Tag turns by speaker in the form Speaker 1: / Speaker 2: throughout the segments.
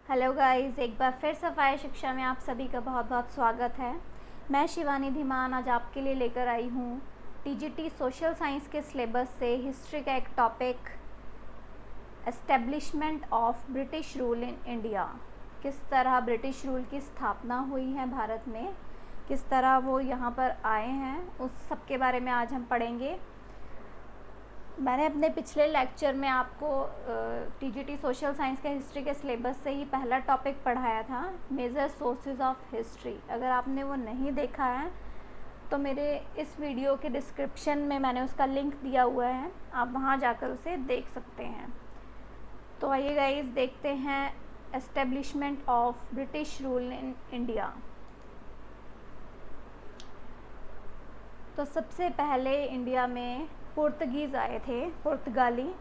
Speaker 1: Hello guys, एक बार फिर सफाई शिक्षा में आप सभी का बहुत बहुत स्वागत है। मैं शिवानी धीमान आज आपके लिए लेकर आई हूँ टीजीटी सोशल साइंस के सिलेबस से हिस्ट्री का एक topic, establishment of British rule in India. किस तरह ब्रिटिश रूल की स्थापना हुई है भारत में, किस तरह वो यहाँ पर आए हैं, उस सब के बारे में आज हम पढ़ेंगे। मैंने अपने पिछले लेक्चर में आपको टीजीटी सोशल साइंस के हिस्ट्री के सिलेबस से ही पहला टॉपिक पढ़ाया था, मेजर सोर्सेज ऑफ हिस्ट्री। अगर आपने वो नहीं देखा है तो मेरे इस वीडियो के डिस्क्रिप्शन में मैंने उसका लिंक दिया हुआ है, आप वहाँ जाकर उसे देख सकते हैं। तो आइए गाइस, देखते हैं establishment of British rule in India. तो सबसे पहले इंडिया में पुर्तगीज़ आए थे, पुर्तगाली,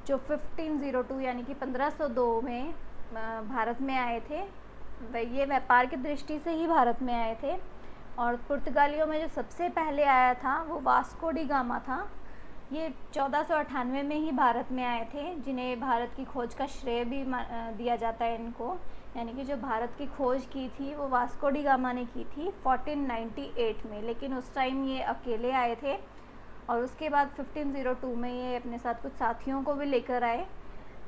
Speaker 1: जो 1502 यानी कि 1502 में भारत में आए थे। ये व्यापार की दृष्टि से ही भारत में आए थे। और पुर्तगालियों में जो सबसे पहले आया था वो वास्को डी गामा था। ये 1498 में ही भारत में आए थे, जिन्हें भारत की खोज का श्रेय भी दिया जाता है इनको। यानी कि जो भारत की खोज की थी वो वास्को डी गामा ने की थी 1498 में, लेकिन उस टाइम ये अकेले आए थे। और उसके बाद 1502 में ये अपने साथ कुछ साथियों को भी लेकर आए।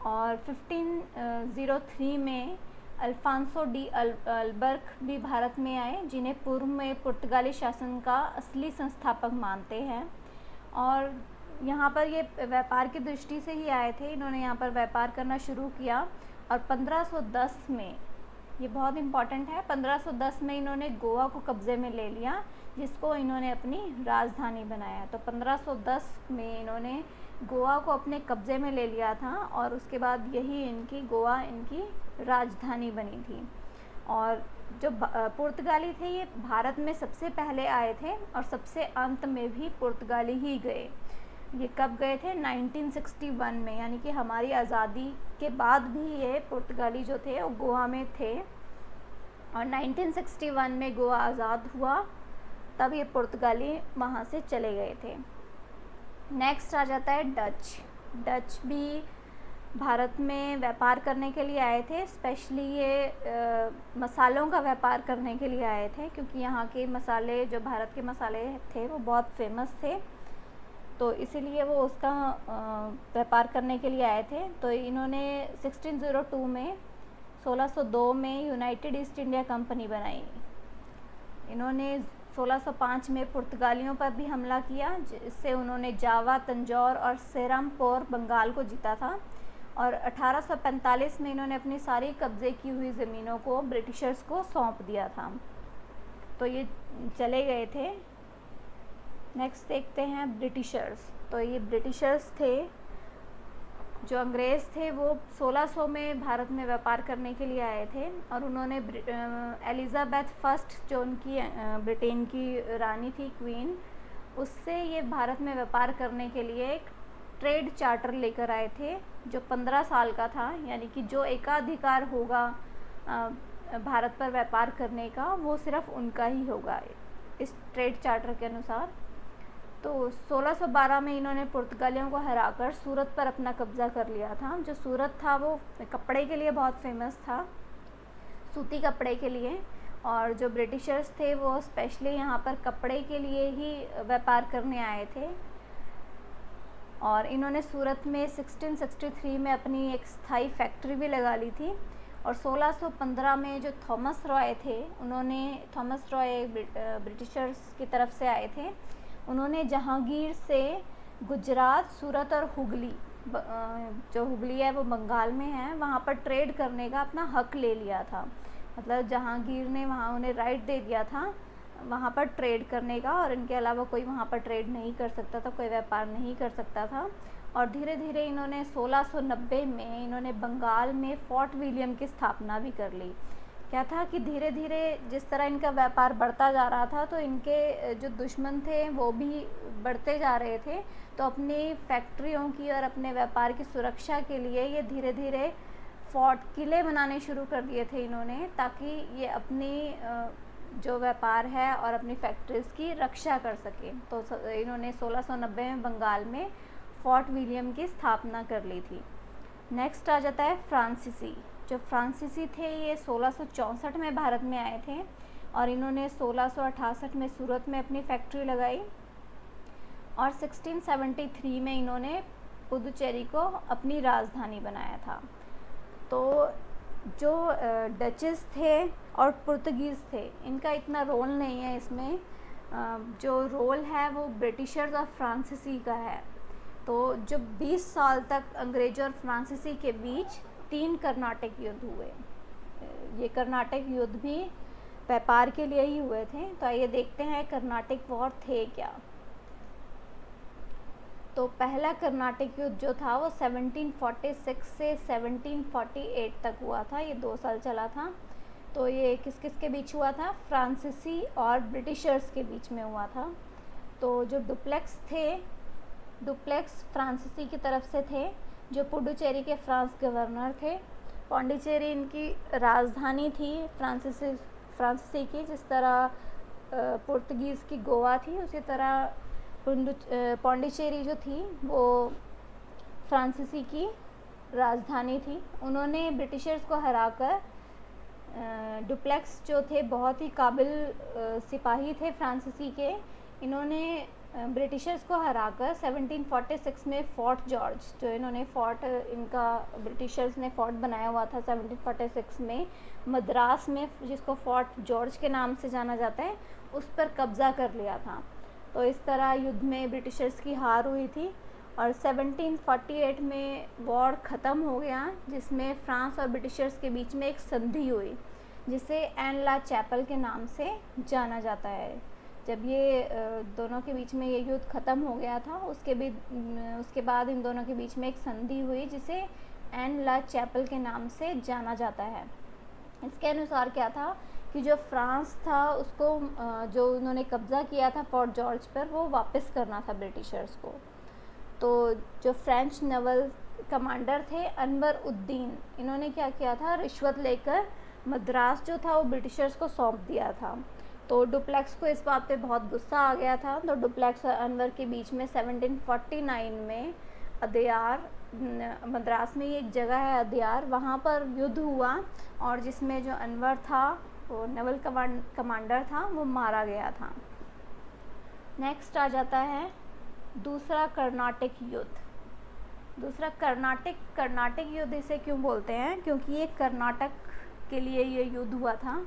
Speaker 1: और 1503 में अल्फांसो डी अल्बर्क भी भारत में आए, जिन्हें पूर्व में पुर्तगाली शासन का असली संस्थापक मानते हैं। और यहाँ पर ये व्यापार की दृष्टि से ही आए थे, इन्होंने यहाँ पर व्यापार करना शुरू किया। और 1510 में, ये बहुत इम्पॉर्टेंट है, 1510 में इन्होंने गोवा को कब्ज़े में ले लिया, जिसको इन्होंने अपनी राजधानी बनाया। तो 1510 में इन्होंने गोवा को अपने कब्ज़े में ले लिया था और उसके बाद यही गोवा इनकी राजधानी बनी थी। और जो पुर्तगाली थे ये भारत में सबसे पहले आए थे और सबसे अंत में भी पुर्तगाली ही गए। ये कब गए थे? 1961 में, यानी कि हमारी आज़ादी के बाद भी ये पुर्तगाली जो थे वो गोवा में थे। और 1961 में गोवा आज़ाद हुआ, तब ये पुर्तगाली वहाँ से चले गए थे। नेक्स्ट आ जाता है डच। डच भी भारत में व्यापार करने के लिए आए थे। स्पेशली ये मसालों का व्यापार करने के लिए आए थे, क्योंकि यहाँ के मसाले, जो भारत के मसाले थे, वो बहुत फेमस थे। तो इसीलिए वो उसका व्यापार करने के लिए आए थे। तो इन्होंने 1602 में यूनाइटेड ईस्ट इंडिया कंपनी बनाई। इन्होंने 1605 में पुर्तगालियों पर भी हमला किया, जिससे उन्होंने जावा, तंजौर और सेरमपुर बंगाल को जीता था। और 1845 में इन्होंने अपनी सारी कब्जे की हुई ज़मीनों को ब्रिटिशर्स को सौंप दिया था। तो ये चले गए थे। नेक्स्ट देखते हैं ब्रिटिशर्स। तो ये ब्रिटिशर्स थे, जो अंग्रेज़ थे, वो 1600 में भारत में व्यापार करने के लिए आए थे। और उन्होंने एलिज़ाबेथ फर्स्ट, जो उनकी ब्रिटेन की रानी थी, क्वीन, उससे ये भारत में व्यापार करने के लिए एक ट्रेड चार्टर लेकर आए थे, जो 15 साल का था। यानी कि जो एकाधिकार होगा भारत पर व्यापार करने का, वो सिर्फ उनका ही होगा इस ट्रेड चार्टर के अनुसार। तो 1612 में इन्होंने पुर्तगालियों को हराकर सूरत पर अपना कब्ज़ा कर लिया था। जो सूरत था वो कपड़े के लिए बहुत फेमस था, सूती कपड़े के लिए। और जो ब्रिटिशर्स थे वो स्पेशली यहाँ पर कपड़े के लिए ही व्यापार करने आए थे। और इन्होंने सूरत में 1663 में अपनी एक स्थायी फैक्ट्री भी लगा ली थी। और 1615 में जो थॉमस रॉय थे, थॉमस रॉय ब्रिटिशर्स की तरफ से आए थे, उन्होंने जहांगीर से गुजरात, सूरत और हुगली, जो हुगली है वो बंगाल में है, वहाँ पर ट्रेड करने का अपना हक ले लिया था। मतलब जहांगीर ने वहाँ उन्हें राइट दे दिया था वहाँ पर ट्रेड करने का, और इनके अलावा कोई वहाँ पर ट्रेड नहीं कर सकता था, कोई व्यापार नहीं कर सकता था। और धीरे धीरे इन्होंने 1690 में इन्होंने बंगाल में फोर्ट विलियम की स्थापना भी कर ली। क्या था कि धीरे धीरे जिस तरह इनका व्यापार बढ़ता जा रहा था, तो इनके जो दुश्मन थे वो भी बढ़ते जा रहे थे। तो अपनी फैक्ट्रियों की और अपने व्यापार की सुरक्षा के लिए ये धीरे धीरे फोर्ट, किले बनाने शुरू कर दिए थे इन्होंने, ताकि ये अपनी जो व्यापार है और अपनी फैक्ट्रीज़ की रक्षा कर सके। तो इन्होंने 1690 में बंगाल में फोर्ट विलियम की स्थापना कर ली थी। नेक्स्ट आ जाता है फ्रांसीसी। जो फ्रांसीसी थे ये 1664 में भारत में आए थे और इन्होंने 1668 में सूरत में अपनी फैक्ट्री लगाई और 1673 में इन्होंने पुदुचेरी को अपनी राजधानी बनाया था। तो जो डचेस थे और पुर्तगीज़ थे इनका इतना रोल नहीं है इसमें, जो रोल है वो ब्रिटिशर्स और फ्रांसीसी का है। तो जो 20 साल तक अंग्रेज़ों और फ्रांसीसी के बीच 3 कर्नाटक युद्ध हुए। ये कर्नाटक युद्ध भी व्यापार के लिए ही हुए थे। तो आइए देखते हैं कर्नाटक वॉर थे क्या। तो पहला कर्नाटक युद्ध जो था वो 1746 से 1748 तक हुआ था, ये 2 साल चला था। तो ये किस किस के बीच हुआ था? फ्रांसीसी और ब्रिटिशर्स के बीच में हुआ था। तो जो डुप्लेक्स थे, डुप्लेक्स फ्रांसीसी की तरफ से थे, जो पुडुचेरी के फ्रांस गवर्नर थे। पौंडीचेरी इनकी राजधानी थी फ्रांसीसी की, जिस तरह पुर्तगीज़ की गोवा थी उसी तरह पौंडीचेरी जो थी वो फ्रांसीसी की राजधानी थी। उन्होंने ब्रिटिशर्स को हराकर, डुप्लेक्स जो थे बहुत ही काबिल सिपाही थे फ्रांसीसी के, इन्होंने ब्रिटिशर्स को हराकर 1746 में फोर्ट जॉर्ज, जो इन्होंने फोर्ट, इनका ब्रिटिशर्स ने फोर्ट बनाया हुआ था 1746 में मद्रास में, जिसको फोर्ट जॉर्ज के नाम से जाना जाता है, उस पर कब्ज़ा कर लिया था। तो इस तरह युद्ध में ब्रिटिशर्स की हार हुई थी और 1748 में वॉर ख़त्म हो गया, जिसमें फ्रांस और ब्रिटिशर्स के बीच में एक संधि हुई जिसे एन ला चैपल के नाम से जाना जाता है। जब ये दोनों के बीच में ये युद्ध ख़त्म हो गया था, उसके बाद इन दोनों के बीच में एक संधि हुई जिसे एन ला चैपल के नाम से जाना जाता है। इसके अनुसार क्या था कि जो फ्रांस था उसको, जो उन्होंने कब्ज़ा किया था फोर्ट जॉर्ज पर, वो वापस करना था ब्रिटिशर्स को। तो जो फ्रेंच नेवल कमांडर थे अनवर उद्दीन, इन्होंने क्या किया था, रिश्वत लेकर मद्रास जो था वो ब्रिटिशर्स को सौंप दिया था। तो डुप्लेक्स को इस बात पे बहुत गुस्सा आ गया था। तो डुप्लेक्स और अनवर के बीच में 1749 में अदयार, मद्रास में एक जगह है अदयार, वहाँ पर युद्ध हुआ और जिसमें जो अनवर था वो नेवल कमांडर था, वो मारा गया था। नेक्स्ट आ जाता है दूसरा कर्नाटक युद्ध। दूसरा कर्नाटक युद्ध इसे क्यों बोलते हैं? क्योंकि ये कर्नाटक के लिए ये युद्ध हुआ था,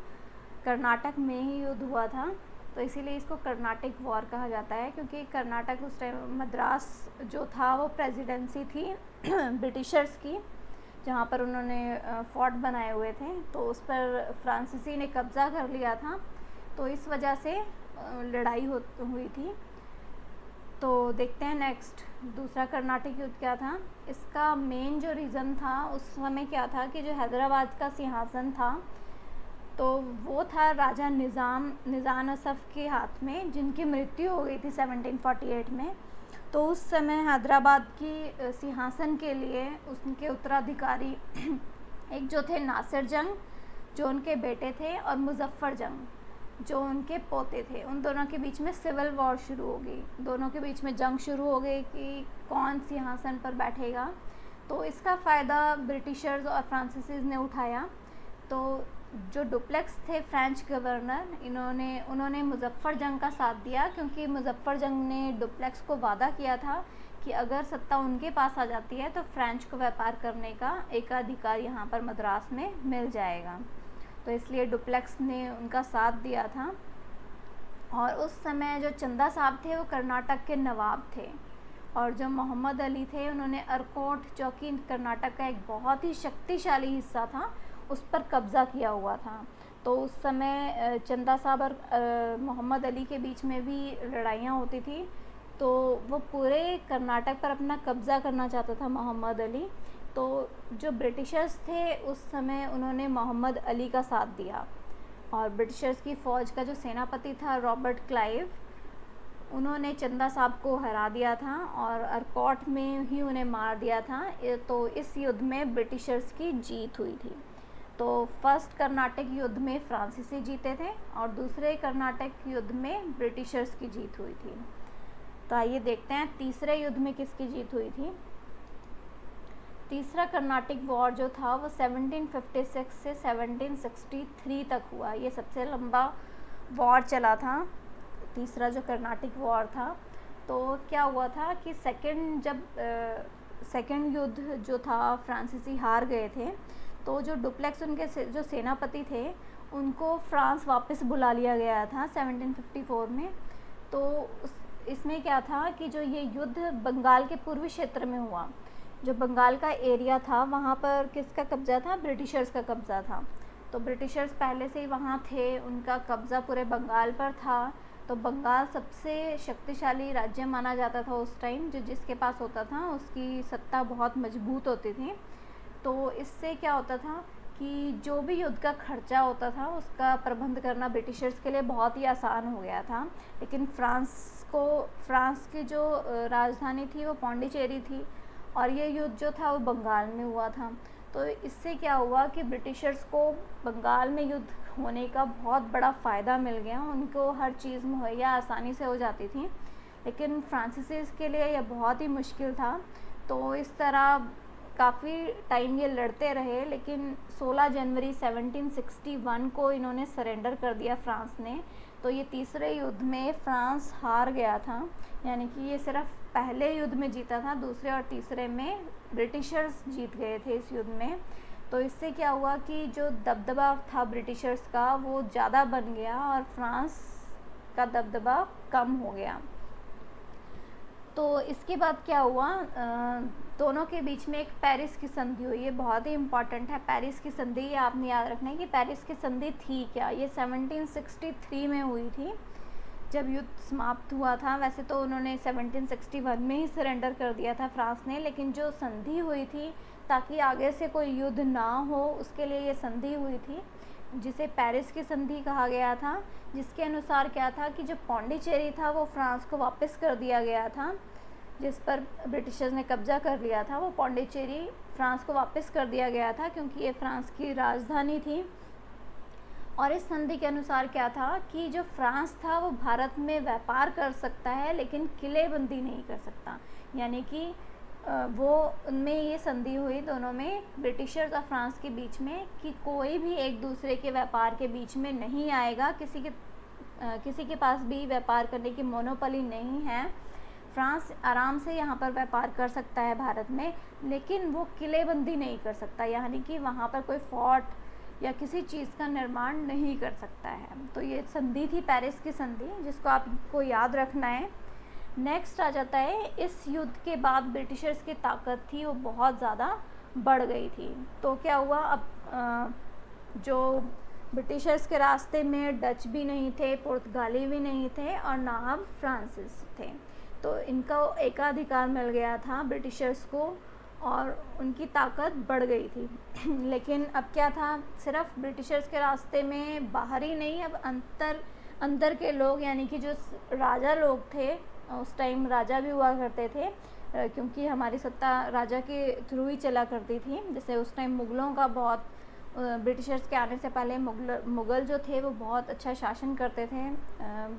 Speaker 1: कर्नाटक में ही युद्ध हुआ था, तो इसीलिए इसको कर्नाटक वॉर कहा जाता है। क्योंकि कर्नाटक उस टाइम, मद्रास जो था वो प्रेसिडेंसी थी ब्रिटिशर्स की, जहाँ पर उन्होंने फोर्ट बनाए हुए थे, तो उस पर फ्रांसीसी ने कब्ज़ा कर लिया था। तो इस वजह से लड़ाई हुई थी। तो देखते हैं नेक्स्ट दूसरा कर्नाटक युद्ध क्या था। इसका मेन जो रीज़न था उस समय क्या था कि जो हैदराबाद का सिंहासन था तो वो था राजा निज़ाम असफ़ के हाथ में, जिनकी मृत्यु हो गई थी 1748 में। तो उस समय हैदराबाद की सिंहासन के लिए उनके उत्तराधिकारी एक जो थे नासिर जंग, जो उनके बेटे थे, और मुजफ्फ़र जंग जो उनके पोते थे। उन दोनों के बीच में सिविल वॉर शुरू हो गई, दोनों के बीच में जंग शुरू हो गई कि कौन सिंहासन पर बैठेगा। तो इसका फ़ायदा ब्रिटिशर्स और फ्रांसीसीज़ ने उठाया। तो जो डुप्लेक्स थे फ्रेंच गवर्नर, उन्होंने मुजफ्फ़र जंग का साथ दिया, क्योंकि मुजफ्फ़र जंग ने डुप्लेक्स को वादा किया था कि अगर सत्ता उनके पास आ जाती है तो फ्रेंच को व्यापार करने का एकाधिकार यहाँ पर मद्रास में मिल जाएगा। तो इसलिए डुप्लेक्स ने उनका साथ दिया था। और उस समय जो चंदा साहब थे वो कर्नाटक के नवाब थे, और जो मोहम्मद अली थे उन्होंने अरकोट, जो कि कर्नाटक का एक बहुत ही शक्तिशाली हिस्सा था, उस पर कब्ज़ा किया हुआ था। तो उस समय चंदा साहब और मोहम्मद अली के बीच में भी लड़ाइयाँ होती थी। तो वो पूरे कर्नाटक पर अपना कब्ज़ा करना चाहता था मोहम्मद अली। तो जो ब्रिटिशर्स थे उस समय उन्होंने मोहम्मद अली का साथ दिया, और ब्रिटिशर्स की फ़ौज का जो सेनापति था रॉबर्ट क्लाइव, उन्होंने चंदा साहब को हरा दिया था और अरकोट में ही उन्हें मार दिया था। तो इस युद्ध में ब्रिटिशर्स की जीत हुई थी। तो फर्स्ट कर्नाटक युद्ध में फ्रांसीसी जीते थे और दूसरे कर्नाटक युद्ध में ब्रिटिशर्स की जीत हुई थी। तो आइए देखते हैं तीसरे युद्ध में किसकी जीत हुई थी। तीसरा कर्नाटिक वॉर जो था वो 1756 से 1763 तक हुआ। ये सबसे लंबा वॉर चला था, तीसरा जो कर्नाटिक वॉर था। तो क्या हुआ था कि सेकंड युद्ध जो था फ्रांसीसी हार गए थे, तो जो डुप्लेक्स उनके जो सेनापति थे उनको फ्रांस वापस बुला लिया गया था 1754 में। तो इसमें क्या था कि जो ये युद्ध बंगाल के पूर्वी क्षेत्र में हुआ, जो बंगाल का एरिया था वहाँ पर किसका कब्ज़ा था? ब्रिटिशर्स का कब्ज़ा था। तो ब्रिटिशर्स पहले से ही वहाँ थे, उनका कब्ज़ा पूरे बंगाल पर था। तो बंगाल सबसे शक्तिशाली राज्य माना जाता था उस टाइम, जो जिसके पास होता था उसकी सत्ता बहुत मजबूत होती थी। तो इससे क्या होता था कि जो भी युद्ध का खर्चा होता था उसका प्रबंध करना ब्रिटिशर्स के लिए बहुत ही आसान हो गया था। लेकिन फ्रांस की जो राजधानी थी वो पौंडीचेरी थी, और ये युद्ध जो था वो बंगाल में हुआ था। तो इससे क्या हुआ कि ब्रिटिशर्स को बंगाल में युद्ध होने का बहुत बड़ा फ़ायदा मिल गया, उनको हर चीज़ मुहैया आसानी से हो जाती थी। लेकिन फ्रांसीसीज के लिए यह बहुत ही मुश्किल था। तो इस तरह काफ़ी टाइम ये लड़ते रहे, लेकिन 16 जनवरी 1761 को इन्होंने सरेंडर कर दिया फ्रांस ने। तो ये तीसरे युद्ध में फ्रांस हार गया था, यानी कि ये सिर्फ पहले युद्ध में जीता था, दूसरे और तीसरे में ब्रिटिशर्स जीत गए थे इस युद्ध में। तो इससे क्या हुआ कि जो दबदबा था ब्रिटिशर्स का वो ज़्यादा बन गया और फ्रांस का दबदबा कम हो गया। तो इसके बाद क्या हुआ, दोनों के बीच में एक पेरिस की संधि हुई। ये बहुत ही इम्पॉर्टेंट है, पेरिस की संधि। ये आपने याद रखना है कि पेरिस की संधि थी क्या। ये 1763 में हुई थी जब युद्ध समाप्त हुआ था। वैसे तो उन्होंने 1761 में ही सरेंडर कर दिया था फ्रांस ने, लेकिन जो संधि हुई थी ताकि आगे से कोई युद्ध ना हो उसके लिए ये संधि हुई थी, जिसे पेरिस की संधि कहा गया था। जिसके अनुसार क्या था कि जो पौंडीचेरी था वो फ्रांस को वापस कर दिया गया था, जिस पर ब्रिटिशर्स ने कब्जा कर लिया था। वो पौंडीचेरी फ्रांस को वापस कर दिया गया था क्योंकि ये फ्रांस की राजधानी थी। और इस संधि के अनुसार क्या था कि जो फ्रांस था वो भारत में व्यापार कर सकता है लेकिन किलेबंदी नहीं कर सकता। यानी कि वो उनमें ये संधि हुई दोनों में, ब्रिटिशर्स और फ्रांस के बीच में, कि कोई भी एक दूसरे के व्यापार के बीच में नहीं आएगा। किसी के पास भी व्यापार करने की मोनोपोली नहीं है। फ्रांस आराम से यहाँ पर व्यापार कर सकता है भारत में, लेकिन वो किलेबंदी नहीं कर सकता, यानी कि वहाँ पर कोई फोर्ट या किसी चीज़ का निर्माण नहीं कर सकता है। तो ये संधि थी पेरिस की संधि, जिसको आपको याद रखना है। नेक्स्ट आ जाता है, इस युद्ध के बाद ब्रिटिशर्स की ताकत थी वो बहुत ज़्यादा बढ़ गई थी। तो क्या हुआ, अब जो ब्रिटिशर्स के रास्ते में डच भी नहीं थे, पुर्तगाली भी नहीं थे, और ना अब फ्रांसीस थे। तो इनका एकाधिकार मिल गया था ब्रिटिशर्स को और उनकी ताकत बढ़ गई थी। लेकिन अब क्या था, सिर्फ ब्रिटिशर्स के रास्ते में बाहर ही नहीं, अब अंदर के लोग, यानी कि जो राजा लोग थे, उस टाइम राजा भी हुआ करते थे क्योंकि हमारी सत्ता राजा के थ्रू ही चला करती थी। जैसे उस टाइम मुग़लों का बहुत, ब्रिटिशर्स के आने से पहले मुग़ल जो थे वो बहुत अच्छा शासन करते थे,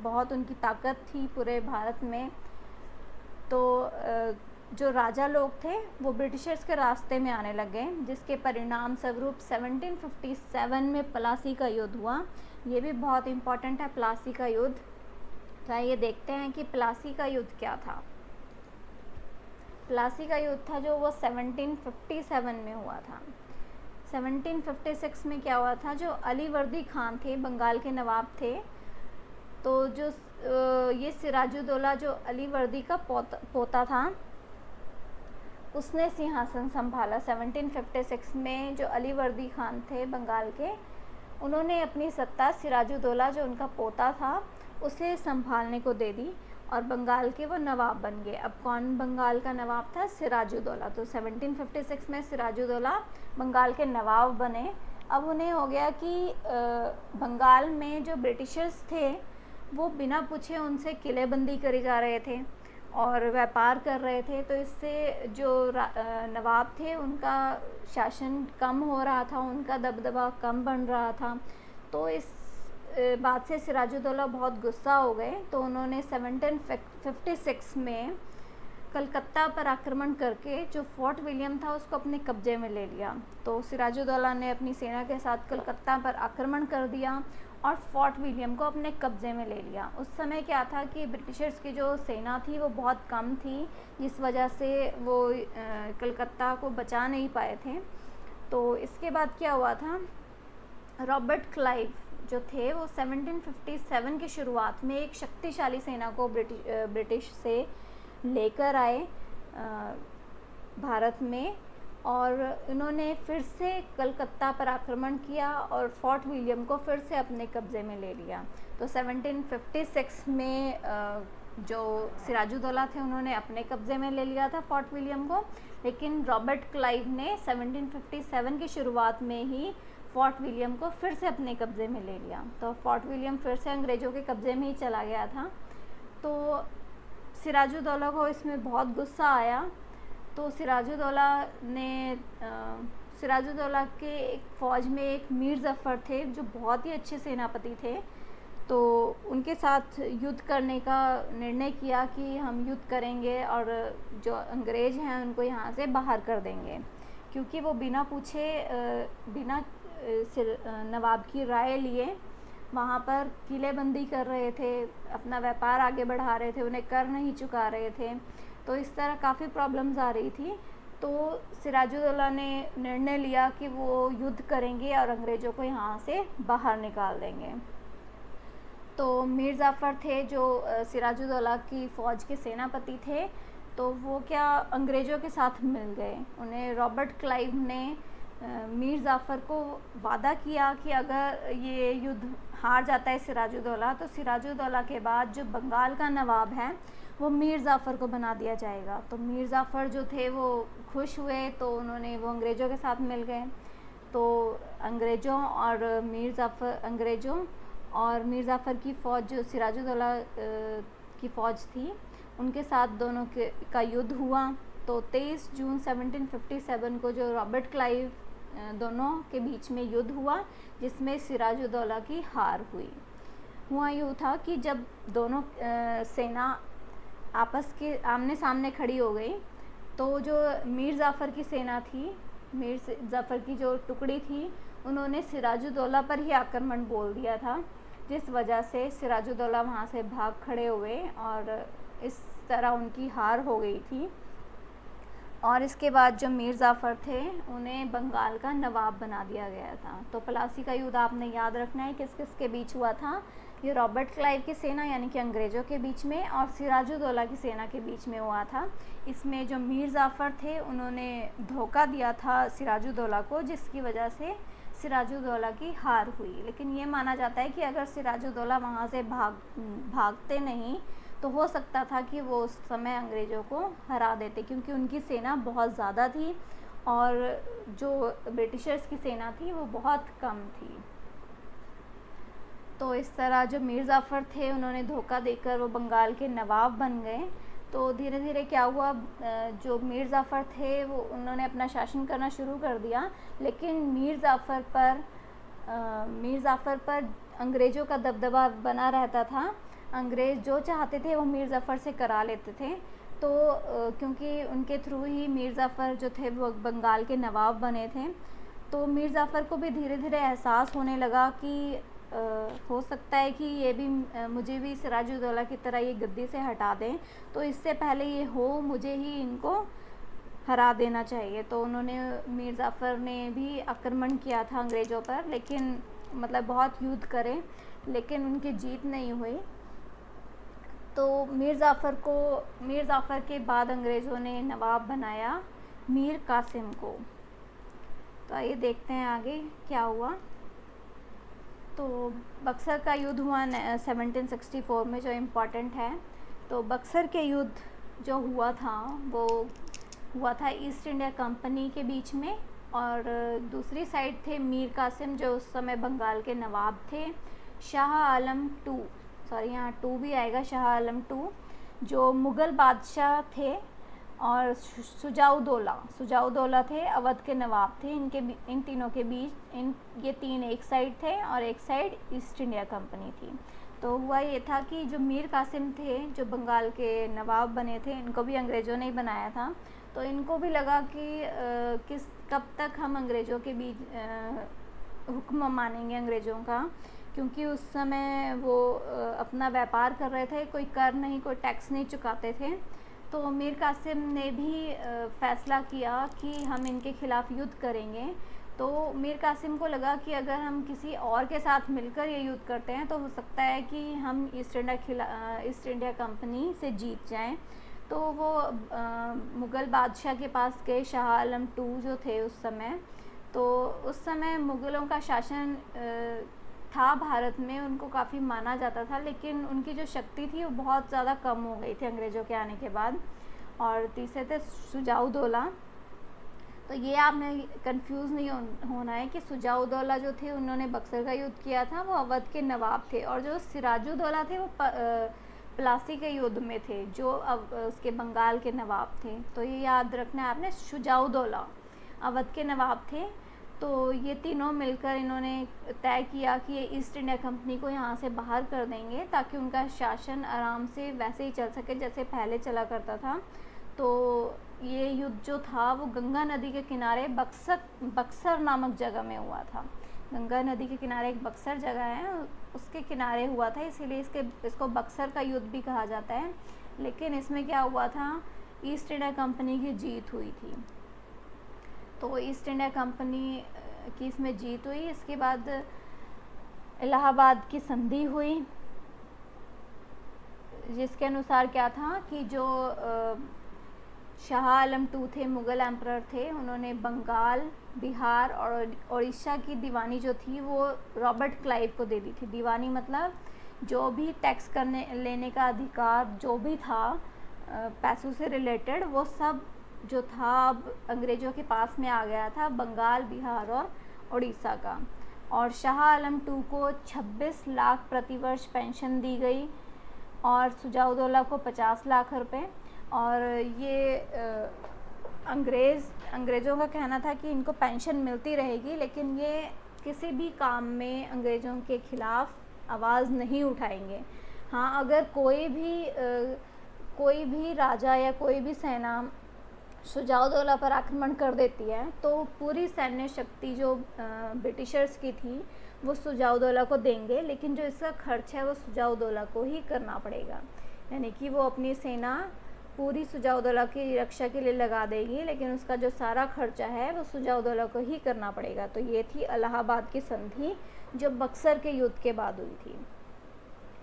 Speaker 1: बहुत उनकी ताकत थी पूरे भारत में। तो जो राजा लोग थे वो ब्रिटिशर्स के रास्ते में आने लग गए, जिसके परिणाम स्वरूप 1757 में प्लासी का युद्ध हुआ। ये भी बहुत इम्पॉर्टेंट है, प्लासी का युद्ध। तो ये देखते हैं कि प्लासी का युद्ध क्या था। प्लासी का युद्ध था जो वो 1757 में हुआ था। 1756 में क्या हुआ था, जो अलीवर्दी खान थे, बंगाल के नवाब थे, तो जो ये सिराजुद्दौला जो अलीवर्दी का पोता था, उसने सिंहासन संभाला। 1756 में जो अलीवर्दी खान थे बंगाल के, उन्होंने अपनी सत्ता सिराजुद्दौला जो उनका पोता था उसे संभालने को दे दी और बंगाल के वो नवाब बन गए। अब कौन बंगाल का नवाब था? सिराजुद्दौला। तो 1756 में सिराजुद्दौला बंगाल के नवाब बने। अब उन्हें हो गया कि बंगाल में जो ब्रिटिशर्स थे वो बिना पूछे उनसे किलेबंदी करी जा रहे थे और व्यापार कर रहे थे। तो इससे जो नवाब थे उनका शासन कम हो रहा था, उनका दबदबा कम बन रहा था। तो इस बात से सिराजुद्दौला बहुत गुस्सा हो गए। तो उन्होंने 1756 में कलकत्ता पर आक्रमण करके जो फोर्ट विलियम था उसको अपने कब्जे में ले लिया। तो सिराजुद्दौला ने अपनी सेना के साथ कलकत्ता पर आक्रमण कर दिया और फोर्ट विलियम को अपने कब्जे में ले लिया। उस समय क्या था कि ब्रिटिशर्स की जो सेना थी वो बहुत कम थी, जिस वजह से वो कलकत्ता को बचा नहीं पाए थे। तो इसके बाद क्या हुआ था, रॉबर्ट क्लाइव जो थे वो 1757 की शुरुआत में एक शक्तिशाली सेना को ब्रिटिश से लेकर आए भारत में, और इन्होंने फिर से कलकत्ता पर आक्रमण किया और फोर्ट विलियम को फिर से अपने कब्जे में ले लिया। तो 1756 में जो सिराजुद्दौला थे उन्होंने अपने कब्जे में ले लिया था फोर्ट विलियम को, लेकिन रॉबर्ट क्लाइव ने 1757 की शुरुआत में ही फोर्ट विलियम को फिर से अपने कब्जे में ले लिया। तो फोर्ट विलियम फिर से अंग्रेज़ों के कब्जे में ही चला गया था। तो सिराजुद्दौला को इसमें बहुत गुस्सा आया। तो सिराजुद्दौला के एक फ़ौज में एक मीर ज़फ़र थे जो बहुत ही अच्छे सेनापति थे। तो उनके साथ युद्ध करने का निर्णय किया कि हम युद्ध करेंगे और जो अंग्रेज़ हैं उनको यहाँ से बाहर कर देंगे, क्योंकि वो बिना पूछे बिना नवाब की राय लिए वहाँ पर किलेबंदी कर रहे थे, अपना व्यापार आगे बढ़ा रहे थे, उन्हें कर नहीं चुका रहे थे। तो इस तरह काफ़ी प्रॉब्लम्स आ रही थी। तो सिराजुद्दौला ने निर्णय लिया कि वो युद्ध करेंगे और अंग्रेज़ों को यहाँ से बाहर निकाल देंगे। तो मीर ज़फ़र थे जो सिराजुद्दौला की फ़ौज के सेनापति थे, तो वो क्या अंग्रेज़ों के साथ मिल गए। उन्हें रॉबर्ट क्लाइव ने मीर ज़फ़र को वादा किया कि अगर ये युद्ध हार जाता है सिराजुद्दौला, तो सिराजुद्दौला के बाद जो बंगाल का नवाब है वो मीर ज़फ़र को बना दिया जाएगा। तो मीर ज़फ़र जो थे वो खुश हुए, तो वो अंग्रेज़ों के साथ मिल गए। तो अंग्रेज़ों और मीर ज़फ़र की फ़ौज जो सिराजुद्दौला की फ़ौज थी उनके साथ दोनों का युद्ध हुआ। तो 23 जून 1757 को जो रॉबर्ट क्लाइव दोनों के बीच में युद्ध हुआ, जिसमें सिराजुद्दौला की हार हुआ यूँ था कि जब दोनों सेना आपस के आमने सामने खड़ी हो गई, तो जो मीर ज़फ़र की सेना थी, मीर ज़फ़र की जो टुकड़ी थी, उन्होंने सिराजुद्दौला पर ही आक्रमण बोल दिया था, जिस वजह से सिराजुद्दौला वहाँ से भाग खड़े हुए और इस तरह उनकी हार हो गई थी। और इसके बाद जो मीर ज़फ़र थे उन्हें बंगाल का नवाब बना दिया गया था। तो प्लासी का युद्ध आपने याद रखना है किस किस के बीच हुआ था। ये रॉबर्ट क्लाइव की सेना यानी कि अंग्रेज़ों के बीच में और सिराजुद्दौला की सेना के बीच में हुआ था। इसमें जो मीर ज़फ़र थे उन्होंने धोखा दिया था सिराजुद्दौला को, जिसकी वजह से सिराजुद्दौला की हार हुई। लेकिन ये माना जाता है कि अगर सिराजुद्दौला वहाँ से भागते नहीं तो हो सकता था कि वो उस समय अंग्रेज़ों को हरा देते, क्योंकि उनकी सेना बहुत ज़्यादा थी और जो ब्रिटिशर्स की सेना थी वो बहुत कम थी। तो इस तरह जो मीर ज़फ़र थे उन्होंने धोखा देकर वो बंगाल के नवाब बन गए। तो धीरे धीरे क्या हुआ, जो मीर ज़फ़र थे वो उन्होंने अपना शासन करना शुरू कर दिया, लेकिन मीर ज़फ़र पर अंग्रेज़ों का दबदबा बना रहता था। अंग्रेज़ जो चाहते थे वो मीर ज़फ़र से करा लेते थे। तो क्योंकि उनके थ्रू ही मीर ज़फ़र जो थे वो बंगाल के नवाब बने थे, तो मीर ज़फ़र को भी धीरे धीरे एहसास होने लगा कि हो सकता है कि ये भी मुझे भी सिराजुद्दौला की तरह ये गद्दी से हटा दें, तो इससे पहले ये हो मुझे ही इनको हरा देना चाहिए। तो उन्होंने मीर ज़फ़र ने भी आक्रमण किया था अंग्रेज़ों पर, लेकिन मतलब बहुत युद्ध करे, लेकिन उनकी जीत नहीं हुई। तो मीर ज़फ़र के बाद अंग्रेज़ों ने नवाब बनाया मीर कासिम को। तो आइए देखते हैं आगे क्या हुआ। तो बक्सर का युद्ध हुआ 1764 में, जो इम्पॉर्टेंट है। तो बक्सर के युद्ध जो हुआ था वो हुआ था ईस्ट इंडिया कंपनी के बीच में, और दूसरी साइड थे मीर कासिम जो उस समय बंगाल के नवाब थे। शाह आलम टू, सॉरी यहाँ टू भी आएगा, शाह आलम टू जो मुग़ल बादशाह थे, और सुजाउदौला थे अवध के नवाब थे। इन तीनों के बीच ये तीन एक साइड थे और एक साइड ईस्ट इंडिया कंपनी थी। तो हुआ ये था कि जो मीर कासिम थे, जो बंगाल के नवाब बने थे, इनको भी अंग्रेज़ों ने ही बनाया था। तो इनको भी लगा कि कब तक हम अंग्रेज़ों के बीच हुक्म मानेंगे अंग्रेज़ों का, क्योंकि उस समय वो अपना व्यापार कर रहे थे, कोई कर नहीं, कोई टैक्स नहीं चुकाते थे। तो मीर कासिम ने भी फ़ैसला किया कि हम इनके ख़िलाफ़ युद्ध करेंगे। तो मीर कासिम को लगा कि अगर हम किसी और के साथ मिलकर ये युद्ध करते हैं तो हो सकता है कि हम ईस्ट इंडिया कंपनी से जीत जाएं। तो वो मुग़ल बादशाह के पास गए, शाह आलम II जो थे उस समय। तो उस समय मुग़लों का शासन था भारत में, उनको काफ़ी माना जाता था, लेकिन उनकी जो शक्ति थी वो बहुत ज़्यादा कम हो गई थी अंग्रेज़ों के आने के बाद। और तीसरे थे सुजाउद्दौला। तो ये आपने कंफ्यूज नहीं होना है कि सुजाउद्दौला जो थे उन्होंने बक्सर का युद्ध किया था, वो अवध के नवाब थे, और जो सिराजुद्दौला थे वो प्लासी के युद्ध में थे, जो उसके बंगाल के नवाब थे। तो ये याद रखना है आपने, सुजाउद्दौला अवध के नवाब थे। तो ये तीनों मिलकर इन्होंने तय किया कि ये ईस्ट इंडिया कंपनी को यहाँ से बाहर कर देंगे, ताकि उनका शासन आराम से वैसे ही चल सके जैसे पहले चला करता था। तो ये युद्ध जो था वो गंगा नदी के किनारे बक्सर नामक जगह में हुआ था। गंगा नदी के किनारे एक बक्सर जगह है, उसके किनारे हुआ था, इसीलिए इसको बक्सर का युद्ध भी कहा जाता है। लेकिन इसमें क्या हुआ था, ईस्ट इंडिया कंपनी की जीत हुई थी। तो ईस्ट इंडिया कंपनी की इसमें जीत हुई। इसके बाद इलाहाबाद की संधि हुई, जिसके अनुसार क्या था कि जो शाह आलम II थे, मुग़ल एम्परर थे, उन्होंने बंगाल, बिहार और उड़ीसा की दीवानी जो थी वो रॉबर्ट क्लाइव को दे दी थी। दीवानी मतलब जो भी टैक्स करने लेने का अधिकार जो भी था पैसों से रिलेटेड, वो सब जो था अब अंग्रेज़ों के पास में आ गया था, बंगाल, बिहार और उड़ीसा का। और शाह आलम II को 26 लाख प्रतिवर्ष पेंशन दी गई, और सुजाउद्दौला को 50 लाख रुपए। और ये अंग्रेज़ों का कहना था कि इनको पेंशन मिलती रहेगी, लेकिन ये किसी भी काम में अंग्रेज़ों के ख़िलाफ़ आवाज़ नहीं उठाएंगे। हाँ, अगर कोई भी राजा या कोई भी सेना सुजाउद्दौला पर आक्रमण कर देती है, तो पूरी सैन्य शक्ति जो ब्रिटिशर्स की थी वो सुजाउद्दौला को देंगे, लेकिन जो इसका खर्च है वो सुजाउद्दौला को ही करना पड़ेगा। यानी कि वो अपनी सेना पूरी सुजाउद्दौला की रक्षा के लिए लगा देगी, लेकिन उसका जो सारा खर्चा है वो सुजाउद्दौला को ही करना पड़ेगा। तो ये थी इलाहाबाद की संधि, जो बक्सर के युद्ध के बाद हुई थी।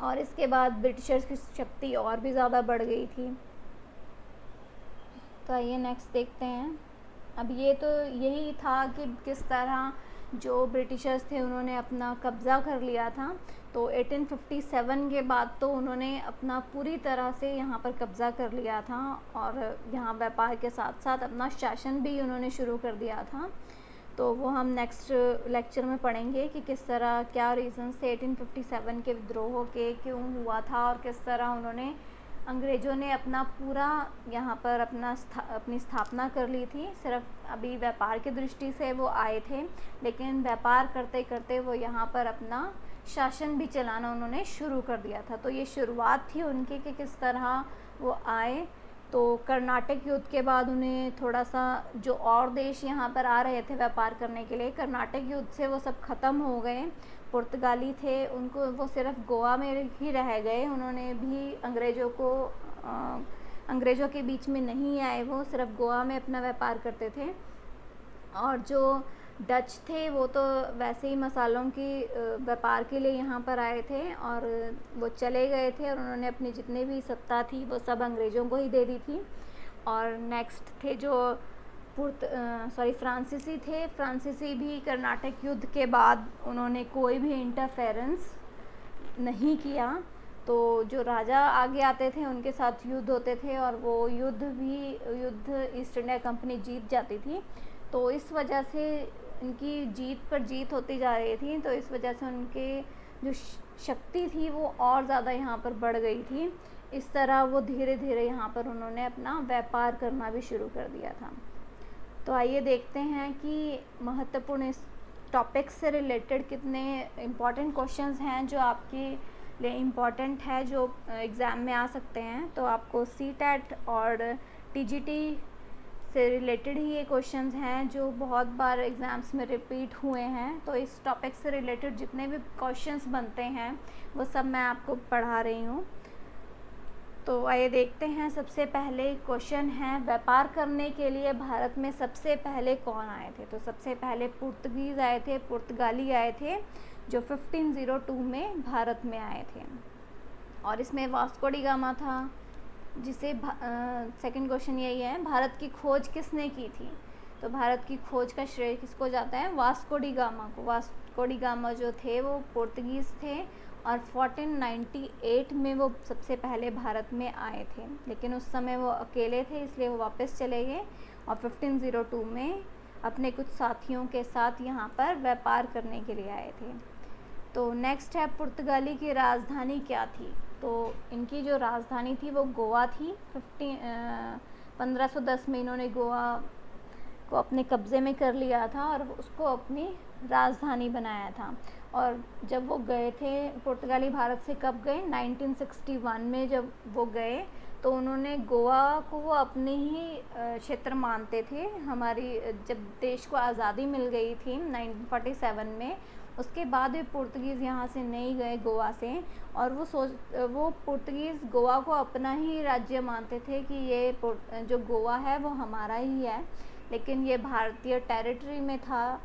Speaker 1: और इसके बाद ब्रिटिशर्स की शक्ति और भी ज़्यादा बढ़ गई थी। तो आइए नेक्स्ट देखते हैं। अब ये तो यही था कि किस तरह जो ब्रिटिशर्स थे उन्होंने अपना कब्ज़ा कर लिया था। तो 1857 के बाद तो उन्होंने अपना पूरी तरह से यहाँ पर कब्ज़ा कर लिया था, और यहाँ व्यापार के साथ साथ अपना शासन भी उन्होंने शुरू कर दिया था। तो वो हम नेक्स्ट लेक्चर में पढ़ेंगे कि किस तरह, क्या रीज़न्स थे 1857 के विद्रोह के, क्यों हुआ था, और किस तरह उन्होंने अंग्रेज़ों ने अपना पूरा यहाँ पर अपनी स्थापना कर ली थी। सिर्फ अभी व्यापार की दृष्टि से वो आए थे, लेकिन व्यापार करते करते वो यहाँ पर अपना शासन भी चलाना उन्होंने शुरू कर दिया था। तो ये शुरुआत थी उनकी कि किस तरह वो आए। तो कर्नाटक युद्ध के बाद उन्हें थोड़ा सा, जो और देश यहाँ पर आ रहे थे व्यापार करने के लिए, कर्नाटक युद्ध से वो सब ख़त्म हो गए। पुर्तगाली थे, उनको वो सिर्फ गोवा में ही रह गए, उन्होंने भी अंग्रेज़ों के बीच में नहीं आए, वो सिर्फ गोवा में अपना व्यापार करते थे। और जो डच थे वो तो वैसे ही मसालों की व्यापार के लिए यहाँ पर आए थे, और वो चले गए थे, और उन्होंने अपनी जितनी भी सत्ता थी वो सब अंग्रेज़ों को ही दे दी थी। और नेक्स्ट थे जो फ्रांसीसी थे। फ्रांसीसी भी कर्नाटक युद्ध के बाद उन्होंने कोई भी इंटरफेरेंस नहीं किया। तो जो राजा आगे आते थे उनके साथ युद्ध होते थे, और वो युद्ध ईस्ट इंडिया कंपनी जीत जाती थी। तो इस वजह से इनकी जीत पर जीत होती जा रही थी, तो इस वजह से उनके जो शक्ति थी वो और ज़्यादा यहाँ पर बढ़ गई थी। इस तरह वो धीरे धीरे यहाँ पर उन्होंने अपना व्यापार करना भी शुरू कर दिया था। तो आइए देखते हैं कि महत्वपूर्ण इस टॉपिक से रिलेटेड कितने इम्पॉर्टेंट क्वेश्चंस हैं जो आपकी लिए इम्पॉर्टेंट है, जो एग्ज़ाम में आ सकते हैं। तो आपको सीटेट और टीजीटी से रिलेटेड ही ये क्वेश्चंस हैं जो बहुत बार एग्ज़ाम्स में रिपीट हुए हैं। तो इस टॉपिक से रिलेटेड जितने भी क्वेश्चंस बनते हैं वो सब मैं आपको पढ़ा रही हूँ। तो आइए देखते हैं। सबसे पहले क्वेश्चन है, व्यापार करने के लिए भारत में सबसे पहले कौन आए थे? तो सबसे पहले पुर्तगीज़ आए थे, पुर्तगाली आए थे, जो 1502 में भारत में आए थे। और इसमें वास्को डी गामा था, जिसे सेकंड क्वेश्चन यही है, भारत की खोज किसने की थी? तो भारत की खोज का श्रेय किसको जाता है? वास्को डी गामा को। वास्को डी गामा जो थे वो पुर्तगीज़ थे और 1498 में वो सबसे पहले भारत में आए थे, लेकिन उस समय वो अकेले थे इसलिए वो वापस चले गए और 1502 में अपने कुछ साथियों के साथ यहाँ पर व्यापार करने के लिए आए थे। तो नेक्स्ट है, पुर्तगाली की राजधानी क्या थी? तो इनकी जो राजधानी थी वो गोवा थी। 1510 में इन्होंने गोवा को अपने कब्ज़े में कर लिया था और उसको अपनी राजधानी बनाया था। और जब वो गए थे, पुर्तगाली भारत से कब गए? 1961 में जब वो गए तो उन्होंने गोवा को वो अपने ही क्षेत्र मानते थे। हमारी जब देश को आज़ादी मिल गई थी 1947 में, उसके बाद भी पुर्तगीज़ यहाँ से नहीं गए गोवा से, और वो पुर्तगीज़ गोवा को अपना ही राज्य मानते थे कि ये जो गोवा है वो हमारा ही है, लेकिन ये भारतीय टेरिटरी में था,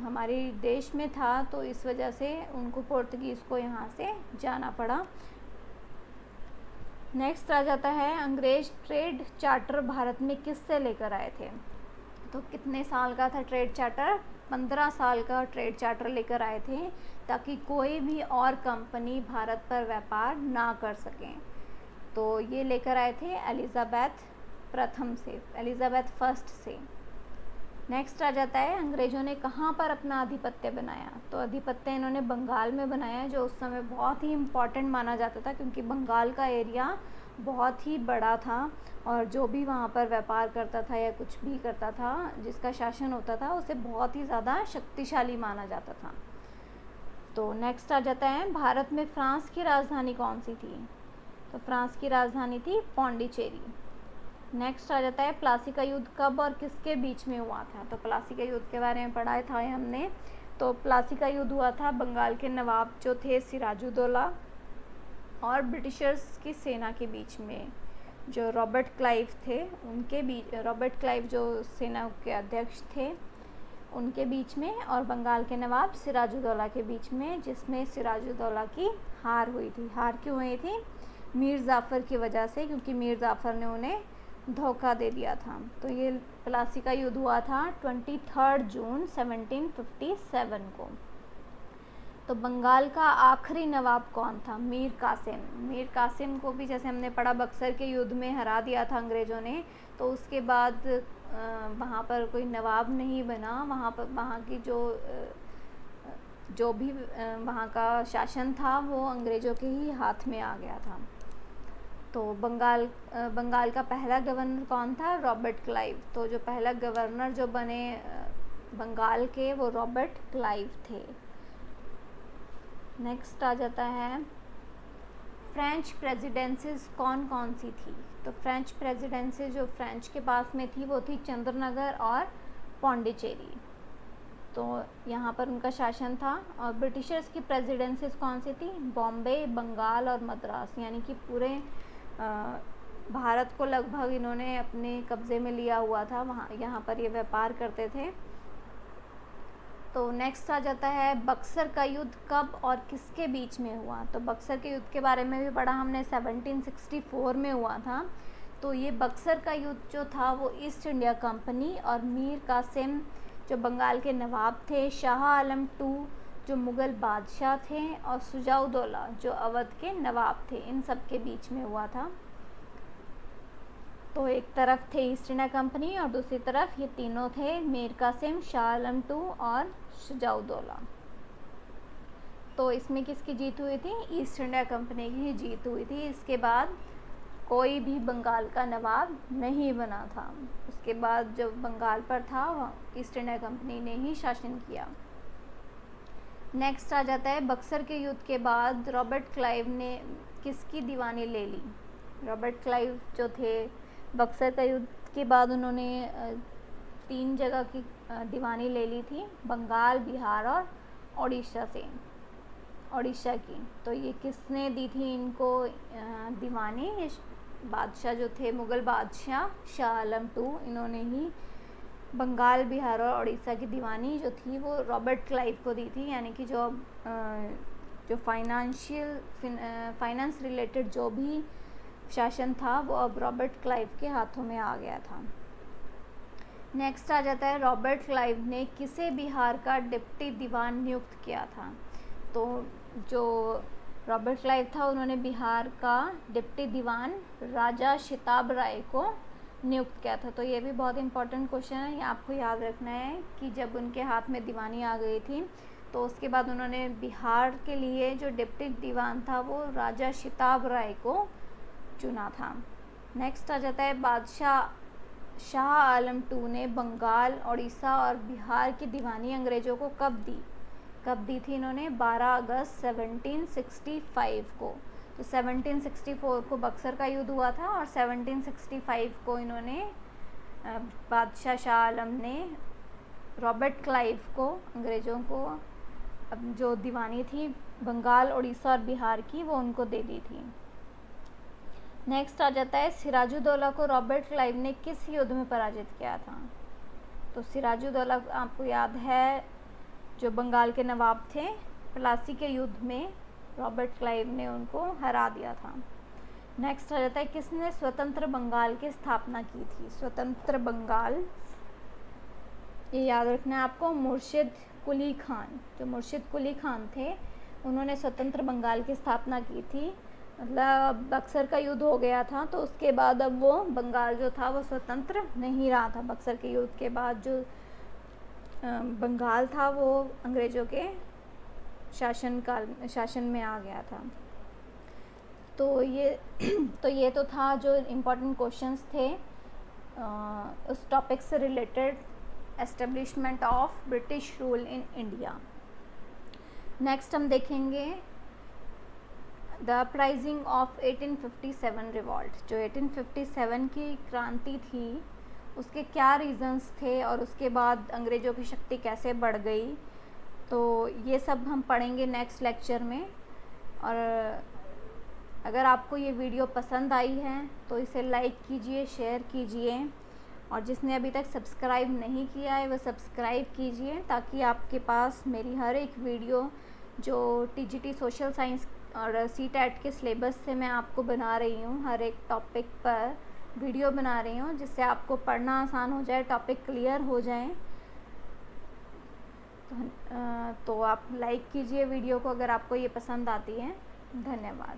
Speaker 1: हमारे देश में था, तो इस वजह से उनको पुर्तगीज़ को यहाँ से जाना पड़ा। नेक्स्ट आ जाता है, अंग्रेज ट्रेड चार्टर भारत में किससे लेकर आए थे? तो कितने साल का था ट्रेड चार्टर? 15 साल का ट्रेड चार्टर लेकर आए थे, ताकि कोई भी और कंपनी भारत पर व्यापार ना कर सकें। तो ये लेकर आए थे एलिज़ाबेथ प्रथम से, एलिज़ाबेथ फर्स्ट से। नेक्स्ट आ जाता है, अंग्रेज़ों ने कहाँ पर अपना आधिपत्य बनाया? तो आधिपत्य इन्होंने बंगाल में बनाया, जो उस समय बहुत ही इम्पॉर्टेंट माना जाता था, क्योंकि बंगाल का एरिया बहुत ही बड़ा था और जो भी वहाँ पर व्यापार करता था या कुछ भी करता था, जिसका शासन होता था, उसे बहुत ही ज़्यादा शक्तिशाली माना जाता था। तो नेक्स्ट आ जाता है, भारत में फ्रांस की राजधानी कौन सी थी? तो फ्रांस की राजधानी थी पौंडीचेरी। नेक्स्ट आ जाता है, प्लासी का युद्ध कब और किसके बीच में हुआ था? तो प्लासी का युद्ध के बारे में पढ़ा था हमने। तो प्लासी का युद्ध हुआ था बंगाल के नवाब जो थे सिराजुद्दौला और ब्रिटिशर्स की सेना के बीच में, जो रॉबर्ट क्लाइव थे उनके बीच, रॉबर्ट क्लाइव जो सेना के अध्यक्ष थे उनके बीच में, और बंगाल के नवाब सिराजुद्दौला के बीच में, जिसमें सिराजुद्दौला की हार हुई थी। हार क्यों हुई थी? मीर जाफ़र की वजह से, क्योंकि मीर जाफ़र ने उन्हें धोखा दे दिया था। तो ये प्लासी का युद्ध हुआ था 23 जून 1757 को। तो बंगाल का आखिरी नवाब कौन था? मीर कासिम। मीर कासिम को भी जैसे हमने पढ़ा बक्सर के युद्ध में हरा दिया था अंग्रेज़ों ने, तो उसके बाद वहाँ पर कोई नवाब नहीं बना। वहाँ पर वहाँ की जो भी वहाँ का शासन था वो अंग्रेज़ों के ही हाथ में आ गया था। तो बंगाल का पहला गवर्नर कौन था? Robert Clive. तो जो पहला गवर्नर जो बने बंगाल के, वो रॉबर्ट क्लाइव थे। नेक्स्ट आ जाता है, फ्रेंच प्रेसिडेंसीज कौन कौन सी थी? तो फ्रेंच प्रेसिडेंसी जो फ्रेंच के पास में थी वो थी चंद्रनगर और पौंडीचेरी। तो यहाँ पर उनका शासन था। और ब्रिटिशर्स की प्रेसिडेंसीज कौन सी थी? बॉम्बे, बंगाल और मद्रास, यानी कि पूरे भारत को लगभग इन्होंने अपने कब्ज़े में लिया हुआ था। वहाँ यहाँ पर ये व्यापार करते थे। तो नेक्स्ट आ जाता है, बक्सर का युद्ध कब और किसके बीच में हुआ? तो बक्सर के युद्ध के बारे में भी पढ़ा हमने, 1764 में हुआ था। तो ये बक्सर का युद्ध जो था वो ईस्ट इंडिया कंपनी और मीर कासिम जो बंगाल के नवाब थे, शाह आलम II जो मुग़ल बादशाह थे, और शुजाउद्दौला जो अवध के नवाब थे, इन सब के बीच में हुआ था। तो एक तरफ थे ईस्ट इंडिया कंपनी और दूसरी तरफ ये तीनों थे, मीर कासिम, शाह आलम II और शुजाउद्दौला। तो इसमें किसकी जीत हुई थी? ईस्ट इंडिया कंपनी की ही जीत हुई थी। इसके बाद कोई भी बंगाल का नवाब नहीं बना था। उसके बाद जो बंगाल पर था ईस्ट इंडिया कंपनी ने ही शासन किया। नेक्स्ट आ जाता है बक्सर के युद्ध के बाद रॉबर्ट क्लाइव ने किसकी दीवानी ले ली। रॉबर्ट क्लाइव जो थे, बक्सर का युद्ध के बाद उन्होंने 3 जगह की दीवानी ले ली थी, बंगाल, बिहार और उड़ीसा की। तो ये किसने दी थी इनको दीवानी? ये बादशाह जो थे, मुग़ल बादशाह शाह आलम II, इन्होंने ही बंगाल, बिहार और उड़ीसा की दीवानी जो थी वो रॉबर्ट क्लाइव को दी थी। यानी कि जो फाइनेंस रिलेटेड जो भी शासन था वो अब रॉबर्ट क्लाइव के हाथों में आ गया था। नेक्स्ट आ जाता है रॉबर्ट क्लाइव ने किसे बिहार का डिप्टी दीवान नियुक्त किया था। तो जो रॉबर्ट क्लाइव था उन्होंने बिहार का डिप्टी दीवान राजा शिताब राय को नियुक्त किया था। तो ये भी बहुत इंपॉर्टेंट क्वेश्चन है, ये आपको याद रखना है कि जब उनके हाथ में दीवानी आ गई थी तो उसके बाद उन्होंने बिहार के लिए जो डिप्टी दीवान था वो राजा शिताब राय को चुना था। नेक्स्ट आ जाता है बादशाह शाह आलम II ने बंगाल, उड़ीसा और बिहार की दीवानी अंग्रेज़ों को कब दी थी इन्होंने? 12 अगस्त 1765 को। तो 1764 को बक्सर का युद्ध हुआ था और 1765 को इन्होंने बादशाह शाह आलम ने रॉबर्ट क्लाइव को, अंग्रेज़ों को, अब जो दीवानी थी बंगाल, उड़ीसा और बिहार की, वो उनको दे दी थी। नेक्स्ट आ जाता है सिराजुद्दौला को रॉबर्ट क्लाइव ने किस युद्ध में पराजित किया था। तो सिराजुद्दौला आपको याद है जो बंगाल के नवाब थे, प्लासी के युद्ध में रॉबर्ट क्लाइव ने उनको हरा दिया था। नेक्स्ट आ जाता है किसने स्वतंत्र बंगाल की स्थापना की थी। स्वतंत्र बंगाल, ये याद रखना है आपको, मुर्शिद कुली खान। जो मुर्शिद कुली खान थे उन्होंने स्वतंत्र बंगाल की स्थापना की थी। मतलब बक्सर का युद्ध हो गया था तो उसके बाद अब वो बंगाल जो था वो स्वतंत्र नहीं रहा था। बक्सर के युद्ध के बाद जो बंगाल था वो अंग्रेज़ों के शासन में आ गया था। तो ये तो था जो इम्पोर्टेंट क्वेश्चंस थे उस टॉपिक से related, establishment of British rule in India. Next हम देखेंगे द अपराइजिंग ऑफ 1857 रिवॉल्ट। जो 1857 की क्रांति थी उसके क्या रीज़न्स थे और उसके बाद अंग्रेज़ों की शक्ति कैसे बढ़ गई, तो ये सब हम पढ़ेंगे नेक्स्ट लेक्चर में। और अगर आपको ये वीडियो पसंद आई है तो इसे लाइक कीजिए, शेयर कीजिए, और जिसने अभी तक सब्सक्राइब नहीं किया है वो सब्सक्राइब कीजिए ताकि आपके पास मेरी हर एक वीडियो जो टीजीटी सोशल साइंस और सीटेट के सिलेबस से मैं आपको बना रही हूँ, हर एक टॉपिक पर वीडियो बना रही हूँ जिससे आपको पढ़ना आसान हो जाए, टॉपिक क्लियर हो जाए। तो आप लाइक कीजिए वीडियो को अगर आपको ये पसंद आती है। धन्यवाद।